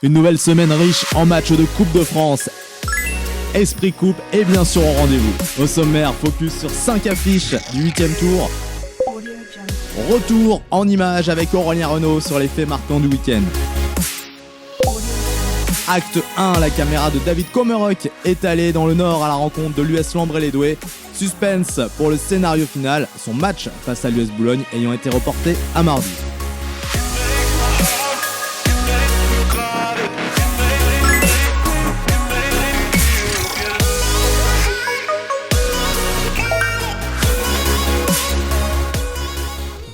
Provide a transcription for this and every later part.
Une nouvelle semaine riche en matchs de Coupe de France. Esprit Coupe est bien sûr au rendez-vous. Au sommaire, focus sur 5 affiches du 8e tour. Retour en images avec Aurélien Renaud sur les faits marquants du week-end. Acte 1, la caméra de David Komerok est allée dans le Nord à la rencontre de l'US Lambré-les-Doués. Suspense pour le scénario final, son match face à l'US Boulogne ayant été reporté à mardi.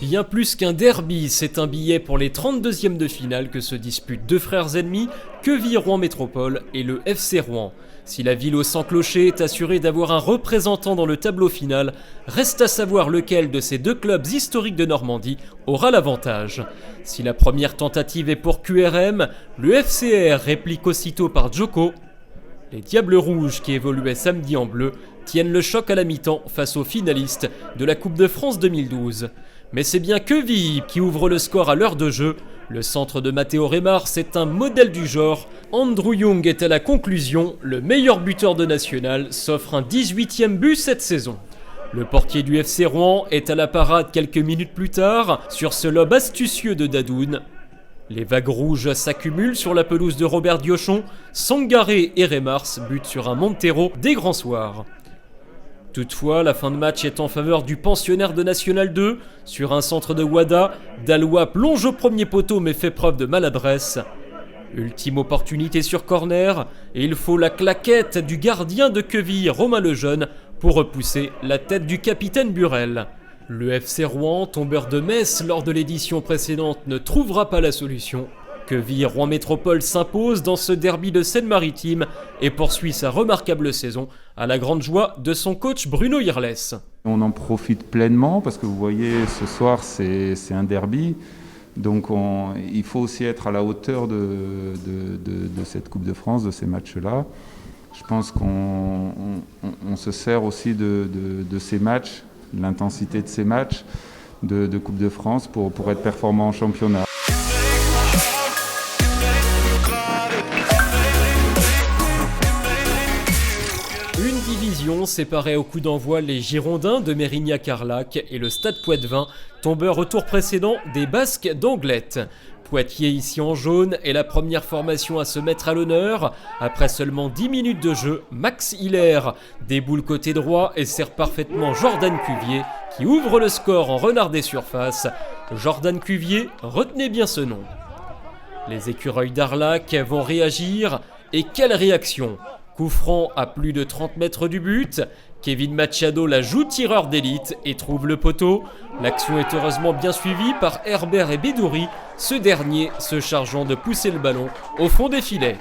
Bien plus qu'un derby, c'est un billet pour les 32e de finale que se disputent deux frères ennemis, Queville Rouen Métropole et le FC Rouen. Si la ville au sans clocher est assurée d'avoir un représentant dans le tableau final, reste à savoir lequel de ces deux clubs historiques de Normandie aura l'avantage. Si la première tentative est pour QRM, le FCR réplique aussitôt par Djoko. Les Diables Rouges, qui évoluaient samedi en bleu, tiennent le choc à la mi-temps face aux finalistes de la Coupe de France 2012. Mais c'est bien Queville qui ouvre le score à l'heure de jeu. Le centre de Matteo Remars est un modèle du genre. Andrew Young est à la conclusion. Le meilleur buteur de National s'offre un 18e but cette saison. Le portier du FC Rouen est à la parade quelques minutes plus tard sur ce lob astucieux de Dadoun. Les vagues rouges s'accumulent sur la pelouse de Robert Diochon. Sangaré et Remars butent sur un Montero des grands soirs. Toutefois, la fin de match est en faveur du pensionnaire de National 2. Sur un centre de Wada, Dallois plonge au premier poteau mais fait preuve de maladresse. Ultime opportunité sur corner, et il faut la claquette du gardien de Queville, Romain Lejeune, pour repousser la tête du capitaine Burel. Le FC Rouen, tombeur de Metz lors de l'édition précédente, ne trouvera pas la solution. Queville Rouen Métropole s'impose dans ce derby de Seine-Maritime et poursuit sa remarquable saison à la grande joie de son coach Bruno Irles. On en profite pleinement parce que vous voyez, ce soir c'est un derby. Donc il faut aussi être à la hauteur de cette Coupe de France, de ces matchs-là. Je pense qu'on se sert aussi de ces matchs, l'intensité de ces matchs de Coupe de France pour être performant en championnat. Séparés au coup d'envoi les Girondins de Mérignac-Carlac et le Stade Poitvin, tombeur au tour précédent des Basques d'Anglet. Poitiers, ici en jaune, est la première formation à se mettre à l'honneur. Après seulement 10 minutes de jeu, Max Hiller déboule côté droit et sert parfaitement Jordan Cuvier, qui ouvre le score en renard des surfaces. Jordan Cuvier, retenez bien ce nom. Les écureuils d'Arlac vont réagir, et quelle réaction! Coup franc à plus de 30 mètres du but, Kevin Machado la joue tireur d'élite et trouve le poteau. L'action est heureusement bien suivie par Herbert et Bédouri, ce dernier se chargeant de pousser le ballon au fond des filets.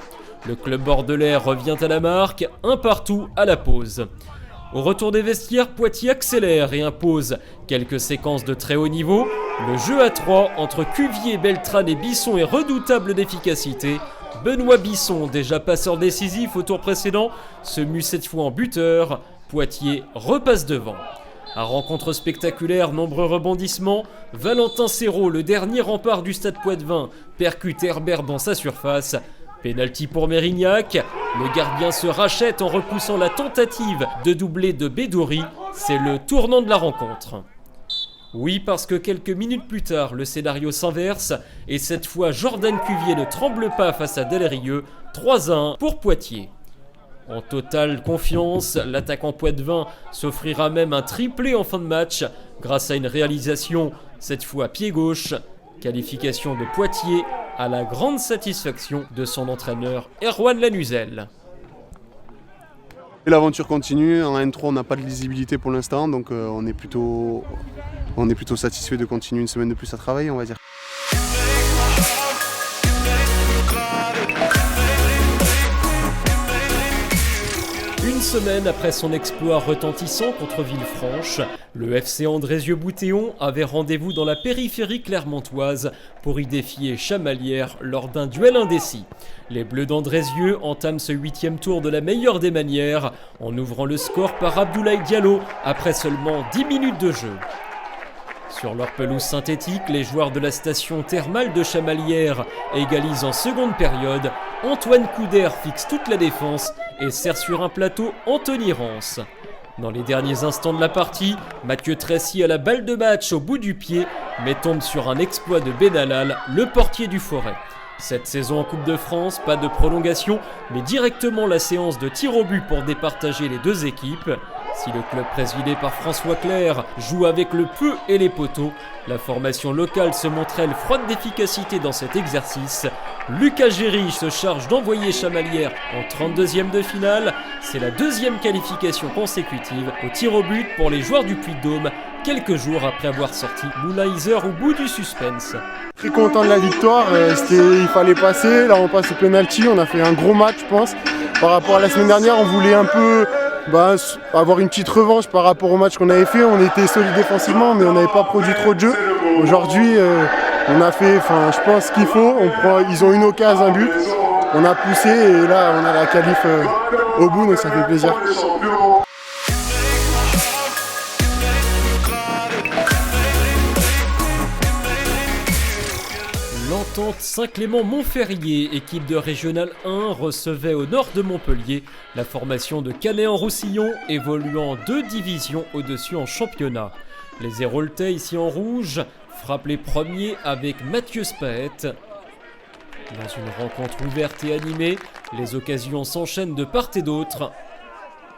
Le club bordelais revient à la marque, un partout à la pause. Au retour des vestiaires, Poitiers accélère et impose quelques séquences de très haut niveau. Le jeu à 3 entre Cuvier, Beltrán et Bisson est redoutable d'efficacité. Benoît Bisson, déjà passeur décisif au tour précédent, se mue cette fois en buteur. Poitiers repasse devant. À rencontre spectaculaire, nombreux rebondissements. Valentin Serrault, le dernier rempart du Stade Poitvin, percute Herbert dans sa surface. Pénalty pour Mérignac. Le gardien se rachète en repoussant la tentative de doubler de Bédouri. C'est le tournant de la rencontre. Oui, parce que quelques minutes plus tard, le scénario s'inverse et cette fois Jordan Cuvier ne tremble pas face à Delrieux, 3-1 pour Poitiers. En totale confiance, l'attaquant poitevin s'offrira même un triplé en fin de match grâce à une réalisation, cette fois pied gauche. Qualification de Poitiers à la grande satisfaction de son entraîneur Erwan Lanuzel. Et l'aventure continue, en N3 on n'a pas de lisibilité pour l'instant, donc on est plutôt satisfait de continuer une semaine de plus à travailler, on va dire. Une semaine après son exploit retentissant contre Villefranche, le FC Andrézieux-Boutéon avait rendez-vous dans la périphérie clermontoise pour y défier Chamalières lors d'un duel indécis. Les Bleus d'Andrézieux entament ce 8e tour de la meilleure des manières en ouvrant le score par Abdoulaye Diallo après seulement 10 minutes de jeu. Sur leur pelouse synthétique, les joueurs de la station thermale de Chamalières égalisent en seconde période. Antoine Couder fixe toute la défense et sert sur un plateau Anthony Rance. Dans les derniers instants de la partie, Mathieu Tressy a la balle de match au bout du pied, mais tombe sur un exploit de Benalal, le portier du Forêt. Cette saison en Coupe de France, pas de prolongation, mais directement la séance de tir au but pour départager les deux équipes. Si le club présidé par François Clerc joue avec le peu et les poteaux, la formation locale se montre elle froide d'efficacité dans cet exercice. Lucas Gérige se charge d'envoyer Chamalières en 32e de finale. C'est la deuxième qualification consécutive au tir au but pour les joueurs du Puy-de-Dôme, quelques jours après avoir sorti Moulin Iser au bout du suspense. Très content de la victoire, il fallait passer, là on passe au penalty, on a fait un gros match je pense. Par rapport à la semaine dernière, on voulait un peu avoir une petite revanche par rapport au match qu'on avait fait. On était solide défensivement mais on n'avait pas produit trop de jeu. Aujourd'hui on a fait je pense ce qu'il faut, ils ont une occasion, un but, on a poussé et là on a la qualif au bout donc ça fait plaisir. L'Entente Saint-Clément-Montferrier, équipe de Régional 1, recevait au nord de Montpellier la formation de Canet-en-Roussillon, évoluant 2 divisions au-dessus en championnat. Les Héroltais, ici en rouge, frappent les premiers avec Mathieu Spaet. Dans une rencontre ouverte et animée, les occasions s'enchaînent de part et d'autre.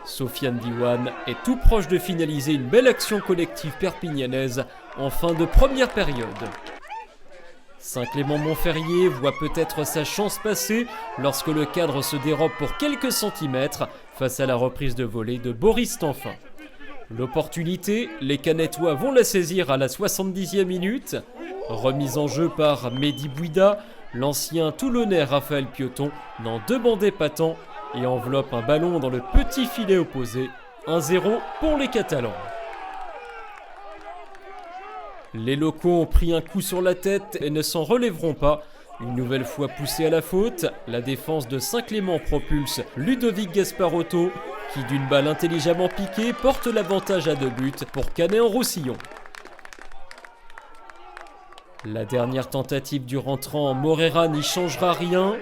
Sofiane Diwan est tout proche de finaliser une belle action collective perpignanaise en fin de première période. Saint-Clément-Montferrier voit peut-être sa chance passer lorsque le cadre se dérobe pour quelques centimètres face à la reprise de volée de Boris Tanfin. L'opportunité, les Canetois vont la saisir à la 70e minute. Remise en jeu par Mehdi Bouida, l'ancien Toulonnais Raphaël Pioton n'en demandait pas tant et enveloppe un ballon dans le petit filet opposé. 1-0 pour les Catalans. Les locaux ont pris un coup sur la tête et ne s'en relèveront pas. Une nouvelle fois poussé à la faute, la défense de Saint-Clément propulse Ludovic Gasparotto, qui d'une balle intelligemment piquée porte l'avantage à 2 buts pour Canet-en-Roussillon. La dernière tentative du rentrant Morera n'y changera rien.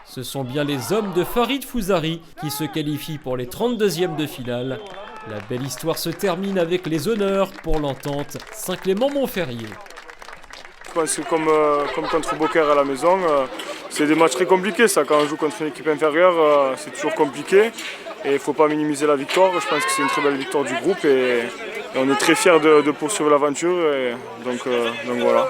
Ce sont bien les hommes de Farid Fouzari qui se qualifient pour les 32e de finale. La belle histoire se termine avec les honneurs pour l'Entente Saint-Clément-Montferrier. Je pense que comme contre Beaucaire à la maison, c'est des matchs très compliqués. Ça. Quand on joue contre une équipe inférieure, c'est toujours compliqué. Et il ne faut pas minimiser la victoire. Je pense que c'est une très belle victoire du groupe et on est très fiers de poursuivre l'aventure. Donc voilà.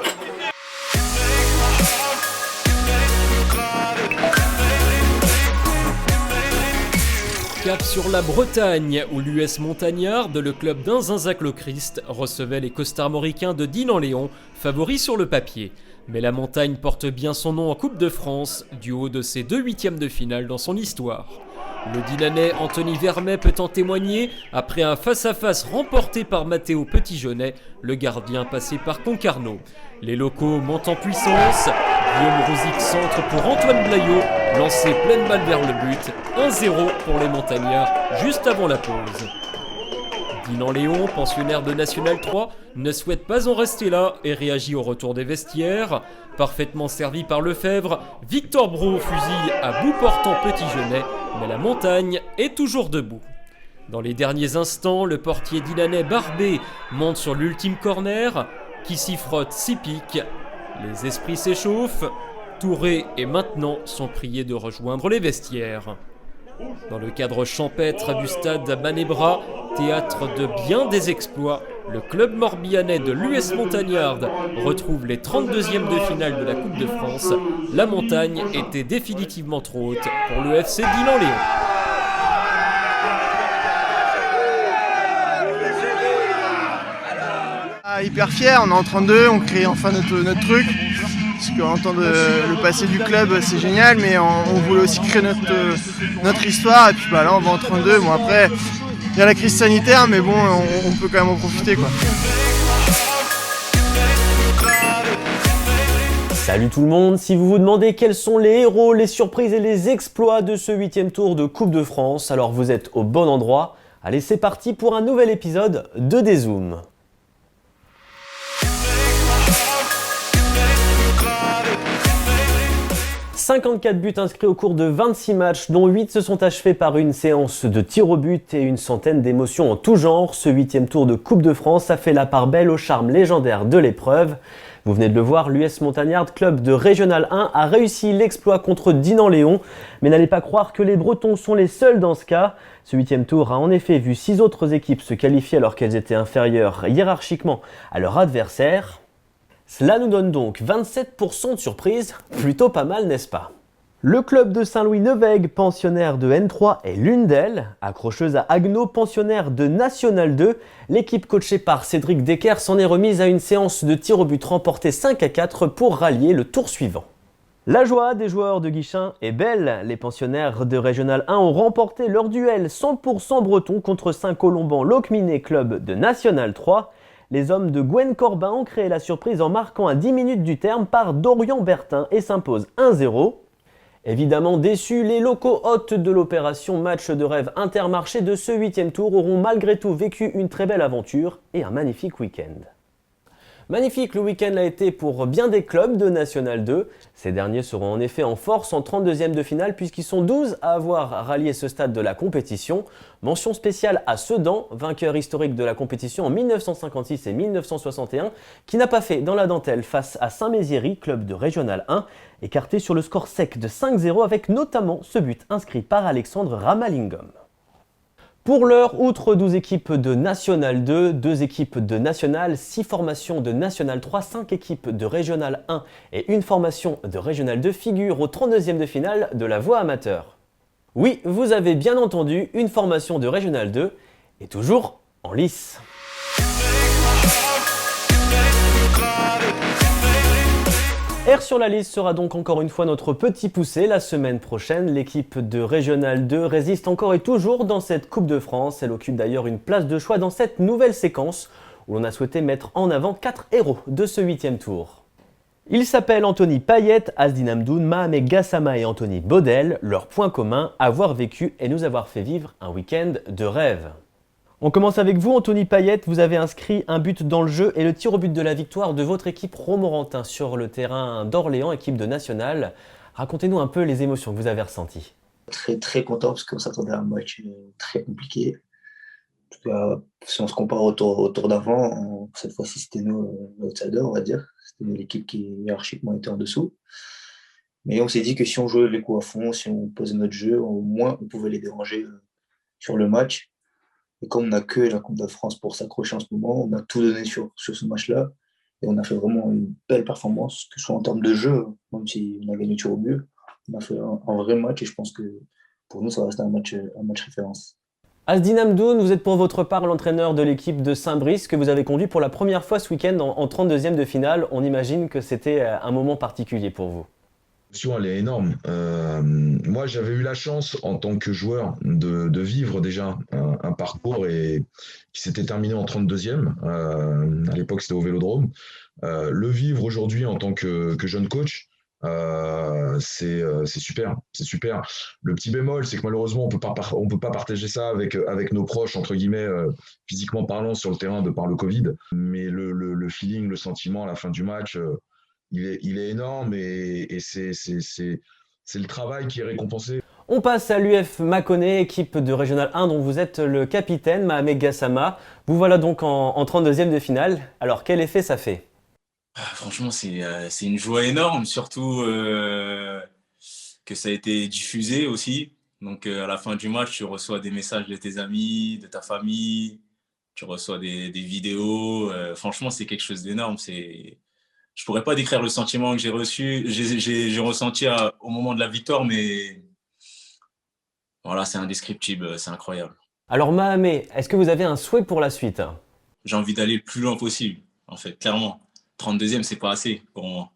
Cap sur la Bretagne, où l'US Montagnard, le club d'Inzin-Zac-le-Christ, recevait les Costarmoricains de Dinan-Léon, favoris sur le papier. Mais la montagne porte bien son nom en Coupe de France, du haut de ses 2 huitièmes de finale dans son histoire. Le Dinanais Anthony Vermet peut en témoigner après un face-à-face remporté par Mathéo Petitjeunnet, le gardien passé par Concarneau. Les locaux montent en puissance. Guillaume Rosic centre pour Antoine Blaillot, lancé pleine balle vers le but. 1-0 pour les Montagnards, juste avant la pause. Dinan-Léon, pensionnaire de National 3, ne souhaite pas en rester là et réagit au retour des vestiaires. Parfaitement servi par Lefebvre, Victor Brault fusille à bout portant Petitjeunnet, mais la montagne est toujours debout. Dans les derniers instants, le portier dinanais Barbé monte sur l'ultime corner, qui s'y frotte 6 piques. Les esprits s'échauffent, Touré et Maintenant sont priés de rejoindre les vestiaires. Dans le cadre champêtre du stade Manebra, théâtre de bien des exploits, le club morbihanais de l'US Montagnard retrouve les 32e de finale de la Coupe de France. La montagne était définitivement trop haute pour le FC Dinan-Léon. Hyper fier, on est en 32, on crée enfin notre truc. Parce qu'entendre le passé du club c'est génial, mais on voulait aussi créer notre histoire. Et puis là on va en 32. Bon après il y a la crise sanitaire, mais bon on peut quand même en profiter quoi. Salut tout le monde, si vous vous demandez quels sont les héros, les surprises et les exploits de ce 8e tour de Coupe de France, alors vous êtes au bon endroit. Allez, c'est parti pour un nouvel épisode de Dézoom. 54 buts inscrits au cours de 26 matchs, dont 8 se sont achevés par une séance de tir au but et une centaine d'émotions en tout genre. Ce 8e tour de Coupe de France a fait la part belle au charme légendaire de l'épreuve. Vous venez de le voir, l'US Montagnard, club de Régional 1, a réussi l'exploit contre Dinan-Léon. Mais n'allez pas croire que les Bretons sont les seuls dans ce cas. Ce 8e tour a en effet vu 6 autres équipes se qualifier alors qu'elles étaient inférieures hiérarchiquement à leur adversaire. Cela nous donne donc 27% de surprise, plutôt pas mal n'est-ce pas? Le club de Saint-Louis-Nevègue, pensionnaire de N3, est l'une d'elles. Accrocheuse à Agno, pensionnaire de National 2, l'équipe coachée par Cédric Decker s'en est remise à une séance de tir au but remportée 5-4 pour rallier le tour suivant. La joie des joueurs de Guichin est belle. Les pensionnaires de Régional 1 ont remporté leur duel 100% breton contre Saint-Colomban-Locminé, club de National 3. Les hommes de Gwen Corbin ont créé la surprise en marquant à 10 minutes du terme par Dorian Bertin et s'imposent 1-0. Évidemment déçus, les locaux hôtes de l'opération match de rêve Intermarché de ce 8e tour auront malgré tout vécu une très belle aventure et un magnifique week-end. Magnifique, le week-end a été pour bien des clubs de National 2. Ces derniers seront en effet en force en 32e de finale puisqu'ils sont 12 à avoir rallié ce stade de la compétition. Mention spéciale à Sedan, vainqueur historique de la compétition en 1956 et 1961, qui n'a pas fait dans la dentelle face à Saint-Méziéry, club de Régional 1, écarté sur le score sec de 5-0 avec notamment ce but inscrit par Alexandre Ramalingam. Pour l'heure, outre 12 équipes de National 2, 2 équipes de National, 6 formations de National 3, 5 équipes de Régional 1 et une formation de Régional 2 figurent au 32e de finale de la voie amateur. Oui, vous avez bien entendu, une formation de Régional 2 est toujours en lice. R sur la liste sera donc encore une fois notre petit poussé la semaine prochaine. L'équipe de Régional 2 résiste encore et toujours dans cette Coupe de France. Elle occupe d'ailleurs une place de choix dans cette nouvelle séquence où l'on a souhaité mettre en avant 4 héros de ce 8e tour. Ils s'appellent Anthony Payet, Asdin Hamdoun, Mahamé Gassama et Anthony Baudel. Leur point commun, avoir vécu et nous avoir fait vivre un week-end de rêve. On commence avec vous, Anthony Payet. Vous avez inscrit un but dans le jeu et le tir au but de la victoire de votre équipe Romorantin sur le terrain d'Orléans, équipe de National. Racontez-nous un peu les émotions que vous avez ressenties. Très content parce qu'on s'attendait à un match très compliqué. En tout cas, si on se compare au tour d'avant, cette fois-ci c'était nous l'outsider, on va dire. C'était l'équipe qui hiérarchiquement était en dessous. Mais on s'est dit que si on jouait les coups à fond, si on posait notre jeu, au moins on pouvait les déranger sur le match. Et comme on n'a que la Coupe de France pour s'accrocher en ce moment, on a tout donné sur ce match-là. Et on a fait vraiment une belle performance, que ce soit en termes de jeu, même si on a gagné tir au but. On a fait un vrai match et je pense que pour nous, ça va rester un match référence. Asdin Hamdoun, vous êtes pour votre part l'entraîneur de l'équipe de Saint-Brice que vous avez conduit pour la première fois ce week-end en 32e de finale. On imagine que c'était un moment particulier pour vous. Elle est énorme. Moi, j'avais eu la chance en tant que joueur de vivre déjà un parcours qui s'était terminé en 32e. À l'époque, c'était au Vélodrome. Le vivre aujourd'hui en tant que jeune coach, c'est super. C'est super. Le petit bémol, c'est que malheureusement, on peut pas partager ça avec nos proches, entre guillemets, physiquement parlant, sur le terrain de par le Covid. Mais le feeling, le sentiment à la fin du match, il est énorme et c'est le travail qui est récompensé. On passe à l'UF Mâconnais, équipe de Régional 1 dont vous êtes le capitaine, Mahamé Gassama. Vous voilà donc en 32e de finale. Alors quel effet ça fait ? Franchement, c'est une joie énorme, surtout que ça a été diffusé aussi. Donc à la fin du match, tu reçois des messages de tes amis, de ta famille, tu reçois des vidéos. Franchement, c'est quelque chose d'énorme. Je pourrais pas décrire le sentiment que j'ai ressenti au moment de la victoire, mais voilà, c'est indescriptible, c'est incroyable. Alors Mahamé, est-ce que vous avez un souhait pour la suite ? J'ai envie d'aller le plus loin possible, en fait, clairement. 32e, c'est pas assez pour moi.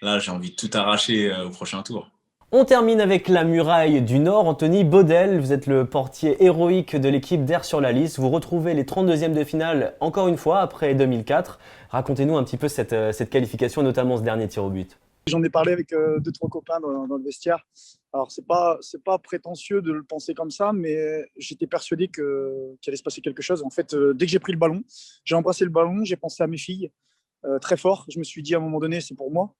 Là, j'ai envie de tout arracher au prochain tour. On termine avec la muraille du Nord. Anthony Baudel, vous êtes le portier héroïque de l'équipe d'Air sur la liste. Vous retrouvez les 32e de finale encore une fois après 2004. Racontez-nous un petit peu cette qualification, notamment ce dernier tir au but. J'en ai parlé avec 2-3 copains dans le vestiaire. Alors, c'est pas prétentieux de le penser comme ça, mais j'étais persuadé qu'il allait se passer quelque chose. En fait, dès que j'ai pris le ballon, j'ai embrassé le ballon, j'ai pensé à mes filles. très fort. Je me suis dit à un moment donné, c'est pour moi,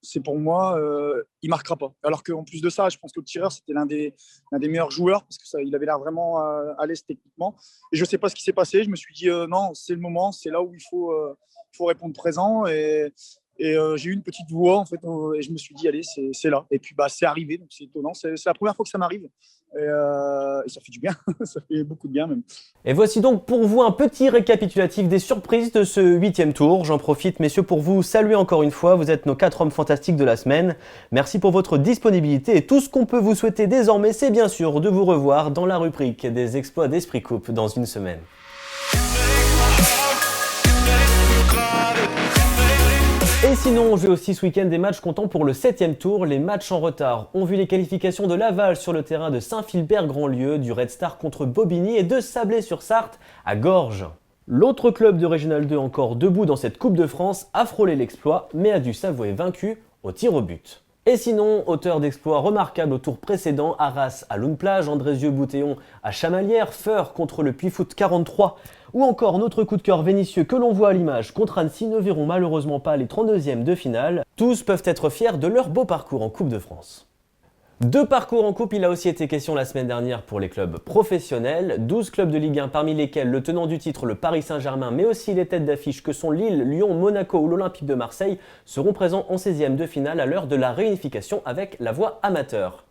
il marquera pas. Alors qu'en plus de ça, je pense que le tireur, c'était l'un des meilleurs joueurs parce qu'il avait l'air vraiment à l'aise techniquement. Et je ne sais pas ce qui s'est passé. Je me suis dit, non, c'est le moment, c'est là où il faut répondre présent. Et j'ai eu une petite voix en fait, et je me suis dit, allez, c'est là. Et puis c'est arrivé, donc c'est étonnant. C'est la première fois que ça m'arrive. Et ça fait du bien, ça fait beaucoup de bien même. Et voici donc pour vous un petit récapitulatif des surprises de ce 8e tour. J'en profite, messieurs, pour vous saluer encore une fois. Vous êtes nos 4 hommes fantastiques de la semaine. Merci pour votre disponibilité et tout ce qu'on peut vous souhaiter désormais, c'est bien sûr de vous revoir dans la rubrique des exploits d'Esprit Coupe dans une semaine. Et sinon, on joue aussi ce week-end des matchs comptant pour le 7e tour. Les matchs en retard ont vu les qualifications de Laval sur le terrain de Saint-Philbert-Grandlieu, du Red Star contre Bobigny et de Sablé-sur-Sarthe à Gorges. L'autre club de Régional 2 encore debout dans cette Coupe de France a frôlé l'exploit, mais a dû s'avouer vaincu au tir au but. Et sinon, auteur d'exploits remarquables au tour précédent, Arras à Lune-Plage, Andrézieux-Boutéon à Chamalières, Feur contre le Puy-Foot 43, ou encore notre coup de cœur vénitieux que l'on voit à l'image contre Annecy ne verront malheureusement pas les 32e de finale. Tous peuvent être fiers de leur beau parcours en Coupe de France. De parcours en coupe, il a aussi été question la semaine dernière pour les clubs professionnels. 12 clubs de Ligue 1 parmi lesquels le tenant du titre, le Paris Saint-Germain, mais aussi les têtes d'affiche que sont Lille, Lyon, Monaco ou l'Olympique de Marseille seront présents en 16e de finale à l'heure de la réunification avec la voie amateur.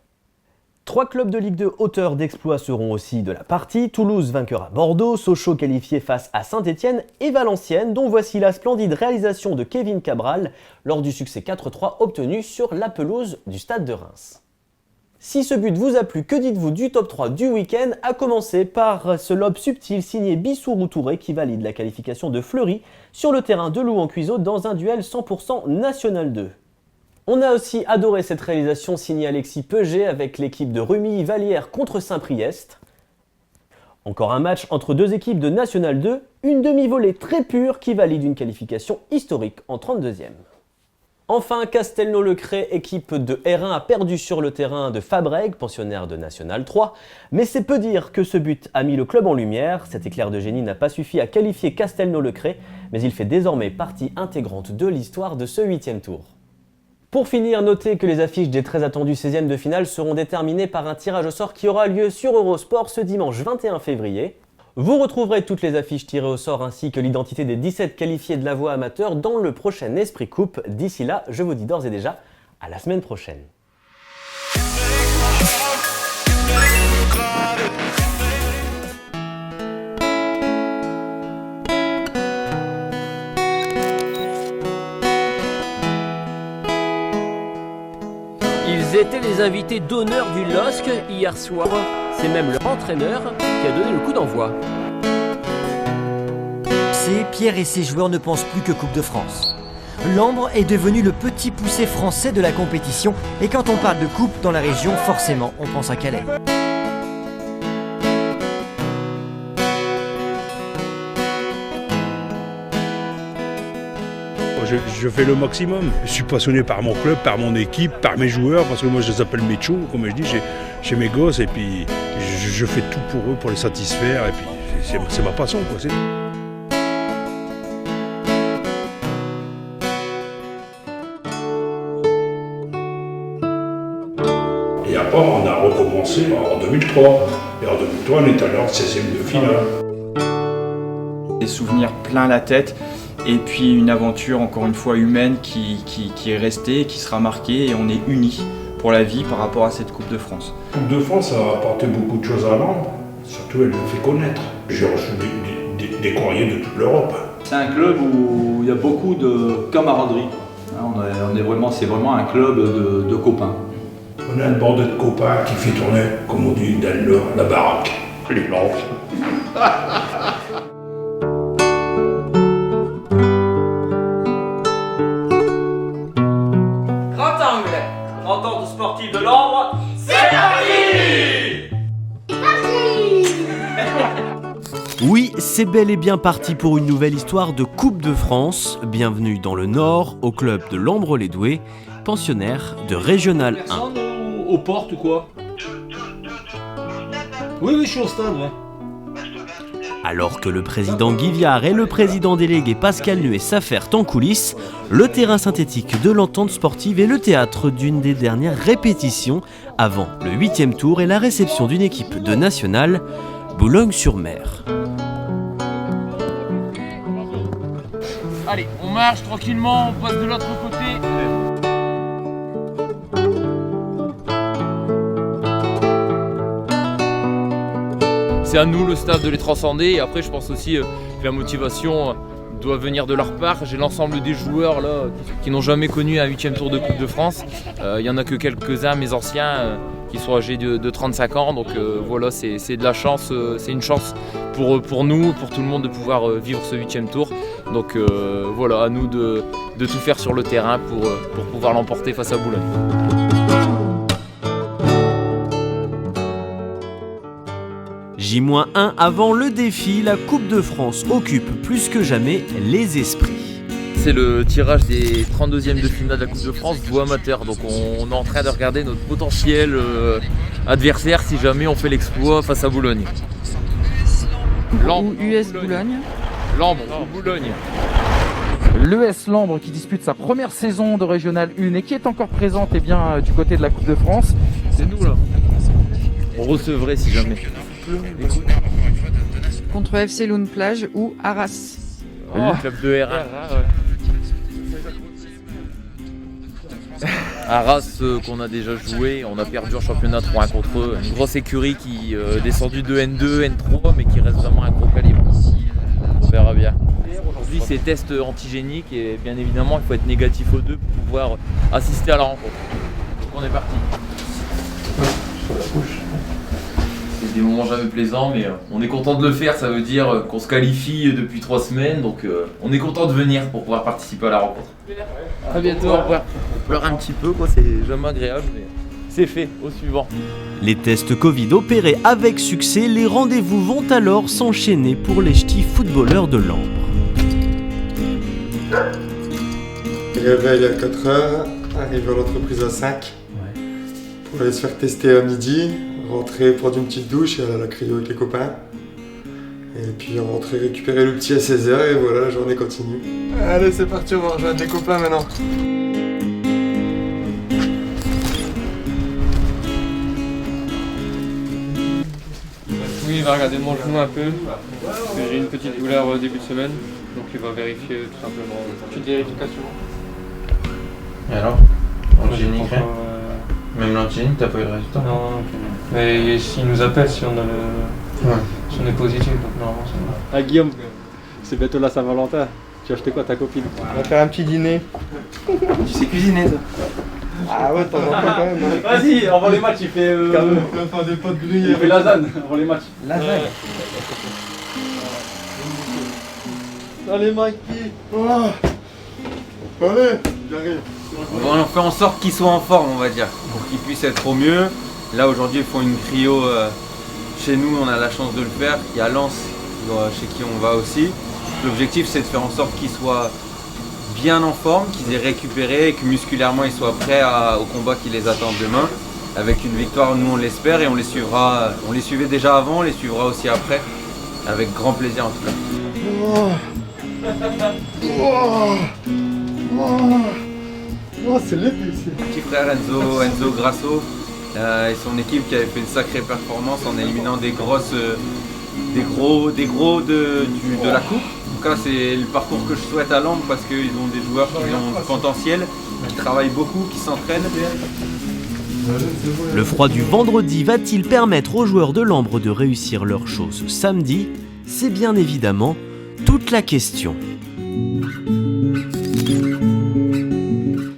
3 clubs de Ligue 2 auteurs d'exploits seront aussi de la partie. Toulouse vainqueur à Bordeaux, Sochaux qualifié face à Saint-Etienne et Valenciennes, dont voici la splendide réalisation de Kevin Cabral lors du succès 4-3 obtenu sur la pelouse du Stade de Reims. Si ce but vous a plu, que dites-vous du top 3 du week-end, à commencer par ce lob subtil signé Bissourou Touré qui valide la qualification de Fleury sur le terrain de Louan-Cuiseaux dans un duel 100% National 2. On a aussi adoré cette réalisation signée Alexis Peuget avec l'équipe de Rumilly-Vallière contre Saint-Priest. Encore un match entre deux équipes de National 2, une demi-volée très pure qui valide une qualification historique en 32e. Enfin, Castelnau-le-Crêt, équipe de R1, a perdu sur le terrain de Fabrègue, pensionnaire de National 3. Mais c'est peu dire que ce but a mis le club en lumière. Cet éclair de génie n'a pas suffi à qualifier Castelnau-le-Crêt, mais il fait désormais partie intégrante de l'histoire de ce 8e tour. Pour finir, notez que les affiches des très attendus 16e de finale seront déterminées par un tirage au sort qui aura lieu sur Eurosport ce dimanche 21 février. Vous retrouverez toutes les affiches tirées au sort ainsi que l'identité des 17 qualifiés de la voie amateur dans le prochain Esprit Coupe. D'ici là, je vous dis d'ores et déjà à la semaine prochaine. Ils étaient les invités d'honneur du LOSC hier soir. C'est même leur entraîneur qui a donné le coup d'envoi. Pierre et ses joueurs ne pensent plus que Coupe de France. L'Ambre est devenu le petit poussé français de la compétition et quand on parle de coupe dans la région, forcément on pense à Calais. Je fais le maximum. Je suis passionné par mon club, par mon équipe, par mes joueurs, parce que moi je les appelle mes chous, comme je dis, j'ai mes gosses et puis je fais tout pour eux, pour les satisfaire et puis c'est ma passion, quoi. Et après on a recommencé en 2003. Et en 2003 on est allé en 16e de finale. Des souvenirs plein la tête. Et puis une aventure encore une fois humaine qui est restée, qui sera marquée et on est unis pour la vie par rapport à cette Coupe de France. La Coupe de France a apporté beaucoup de choses à l'Ambre, surtout elle le fait connaître. J'ai reçu des courriers de toute l'Europe. C'est un club où il y a beaucoup de camaraderie. C'est vraiment un club de copains. On a une bande de copains qui fait tourner, comme on dit dans la baraque, les blancs. Sportif de l'Ambre, c'est parti! Oui, c'est bel et bien parti pour une nouvelle histoire de Coupe de France. Bienvenue dans le Nord, au club de l'Ambre-les-Doués, pensionnaire de Régional 1. Personne aux portes ou quoi? Oui, je suis au stade, ouais. Alors que le président Guy Viard et le président délégué Pascal Nuet s'affairent en coulisses, le terrain synthétique de l'Entente sportive est le théâtre d'une des dernières répétitions avant le 8e tour et la réception d'une équipe de nationale, Boulogne-sur-Mer. Allez, on marche tranquillement, on passe de l'autre côté. C'est à nous, le staff, de les transcender. Et après, je pense aussi que la motivation doit venir de leur part. J'ai l'ensemble des joueurs là, qui n'ont jamais connu un 8e tour de Coupe de France. Il n'y en a que quelques-uns, mes anciens, qui sont âgés de 35 ans. Donc voilà, c'est de la chance. C'est une chance pour nous, pour tout le monde, de pouvoir vivre ce 8e tour. Donc voilà, à nous de tout faire sur le terrain pour pouvoir l'emporter face à Boulogne. J-1 avant le défi, la Coupe de France occupe plus que jamais les esprits. C'est le tirage des 32e de finale de la Coupe de France voix amateur. Donc on est en train de regarder notre potentiel adversaire si jamais on fait l'exploit face à Boulogne. Ou US Boulogne. Lambre ou Boulogne. L'ES Lambre qui dispute sa première saison de Régional 1 et qui est encore présente du côté de la Coupe de France. C'est nous là. On recevrait si jamais. Contre FC Lune Plage ou Arras. Le club de Arras. Arras qu'on a déjà joué, on a perdu en championnat 3-1 contre eux. Une grosse écurie qui est descendue de N2, N3, mais qui reste vraiment un gros calibre. On verra bien. Aujourd'hui, c'est test antigénique et bien évidemment, il faut être négatif aux deux pour pouvoir assister à la rencontre. Donc on est parti. C'est des moments jamais plaisants, mais on est content de le faire. Ça veut dire qu'on se qualifie depuis 3 semaines, donc on est content de venir pour pouvoir participer à la rencontre. À bientôt. On pleure un petit peu, quoi. C'est jamais agréable, mais c'est fait. Au suivant. Les tests Covid opérés avec succès, les rendez-vous vont alors s'enchaîner pour les ch'tis footballeurs de Lambre. Réveil à 4h, arrivé à l'entreprise à 5 pour aller se faire tester à midi. Rentrer, prendre une petite douche et aller à la cryo avec les copains. Et puis rentrer récupérer le petit à 16h et voilà, la journée continue. Allez, c'est parti, on va rejoindre les copains maintenant. Oui, il va regarder mon genou un peu. Parce que j'ai une petite douleur au début de semaine. Donc il va vérifier tout simplement. Petite vérification. Et alors? Angénique, même l'angénique, t'as pas eu le résultat? Non. Mais s'il nous appelle, si on a si on est positif, donc normalement c'est bon. Ah Guillaume, c'est bientôt la Saint-Valentin. Tu as acheté quoi à ta copine? On va faire un petit dîner. Tu sais cuisiner toi? Ah ouais, t'en as quand même. Vas-y, avant les matchs, il fait. On va faire des potes grillés. Il fait lasagne avant les matchs. Lasagne. Allez Mikey. Allez, j'arrive. On fait en sorte qu'ils soient en forme, on va dire, pour qu'ils puissent être au mieux. Là aujourd'hui ils font une cryo chez nous, on a la chance de le faire. Il y a Lens chez qui on va aussi. L'objectif c'est de faire en sorte qu'ils soient bien en forme, qu'ils aient récupéré et que musculairement ils soient prêts au combat qui les attend demain. Avec une victoire, nous on l'espère et on les suivra. On les suivait déjà avant, on les suivra aussi après. Avec grand plaisir en tout cas. Oh, c'est l'été ici. Petit frère Enzo Grasso et son équipe qui avait fait une sacrée performance en éliminant des gros de la coupe. En tout cas, c'est le parcours que je souhaite à Lambre parce qu'ils ont des joueurs qui ont du potentiel, qui travaillent beaucoup, qui s'entraînent. Le froid du vendredi va-t-il permettre aux joueurs de Lambre de réussir leurs choses samedi? C'est bien évidemment toute la question.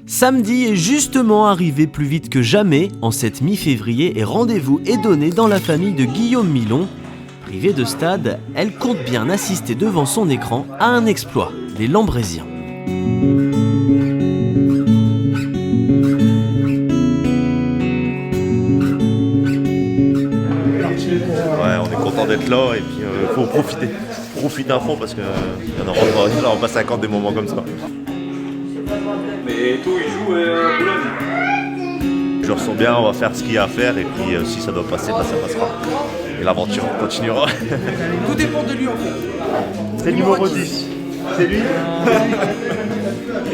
Samedi est justement arrivé plus vite que jamais en cette mi-février et rendez-vous est donné dans la famille de Guillaume Milon. Privée de stade, elle compte bien assister devant son écran à un exploit des Lambrésiens. Ouais, on est content d'être là et puis il faut profiter à fond parce qu'il y en aura pas 50 des moments comme ça. Mais tout il joue Boulogne. Je le ressens bien, on va faire ce qu'il y a à faire et puis si ça doit passer, ça passera. et l'aventure continuera. Tout dépend de lui en fait. C'est le numéro 10. C'est lui.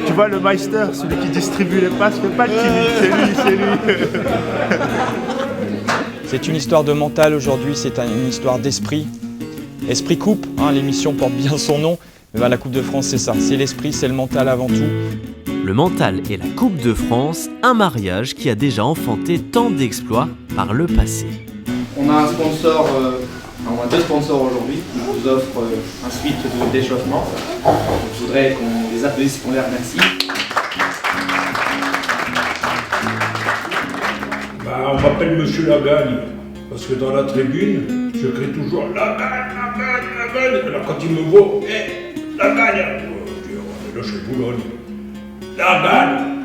Tu vois le Meister, celui qui distribue les passes, fait pas le timide. C'est lui. C'est une histoire de mental aujourd'hui, c'est une histoire d'esprit. Esprit coupe, hein, l'émission porte bien son nom. Mais ben, la Coupe de France, c'est ça, c'est l'esprit, c'est le mental avant tout. Le mental et la Coupe de France, un mariage qui a déjà enfanté tant d'exploits par le passé. On a un sponsor, on a deux sponsors aujourd'hui qui nous offrent un suite d'échauffement. Je voudrais qu'on les applaudisse, qu'on les remercie. Bah, on m'appelle Monsieur Lagagne, parce que dans la tribune, je crie toujours Lagagne, Lagagne, Lagagne. Alors quand il me voit, Lagagne, je dis, là je suis Boulogne. Lagagne.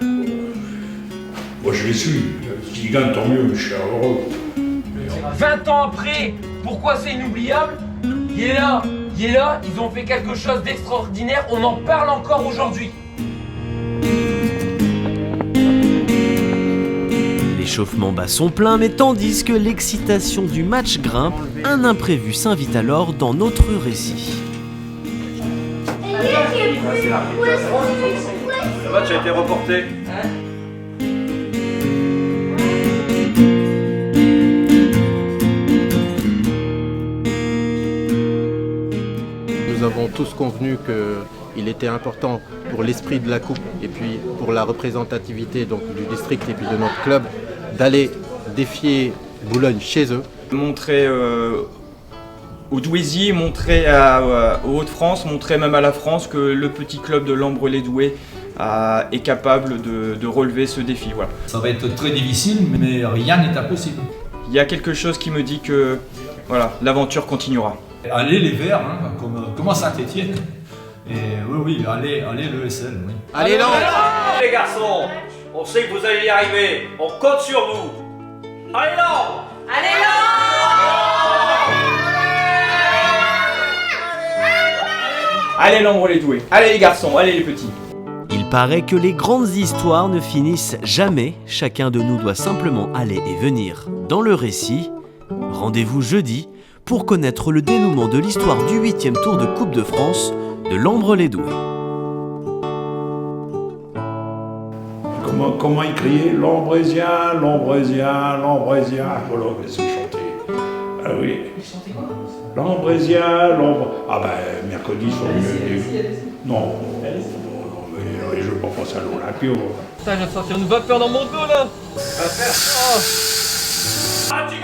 Moi je les suis, s'il gagne tant mieux, je suis heureux. 20 ans après, pourquoi c'est inoubliable? Il est là, ils ont fait quelque chose d'extraordinaire, on en parle encore aujourd'hui. L'échauffement bat son plein, mais tandis que l'excitation du match grimpe, un imprévu s'invite alors dans notre récit. Le match a été reporté. Nous avons tous convenu qu'il était important pour l'esprit de la Coupe et puis pour la représentativité donc, du district et puis de notre club d'aller défier Boulogne chez eux. Montrer aux Douaisis, montrer aux Hauts-de-France, montrer même à la France que le petit club de Lambre-les-Douais est capable de relever ce défi. Voilà. Ça va être très difficile, mais rien n'est impossible. Il y a quelque chose qui me dit que voilà, l'aventure continuera. Allez les Verts, hein, comme à Saint-Étienne. Et oui, allez l'ESL. Oui. Allez là les garçons, on sait que vous allez y arriver, on compte sur vous. Allez là. Allez là. Allez Lambre-les-Douais, allez les garçons, allez les petits. Il paraît que les grandes histoires ne finissent jamais, chacun de nous doit simplement aller et venir dans le récit. Rendez-vous jeudi pour connaître le dénouement de l'histoire du 8e tour de Coupe de France de Lambre-les-Douais. Comment il criait Lambrésien, Lambrésien, Lambrésien. Voilà, laissez chanter. Ah oui. Lambrésien, Ah ben, mercredi, ils sont venus. Non, mais je veux pas passer à l'Olympio. Putain, je viens de sortir une vapeur dans mon dos là. Ati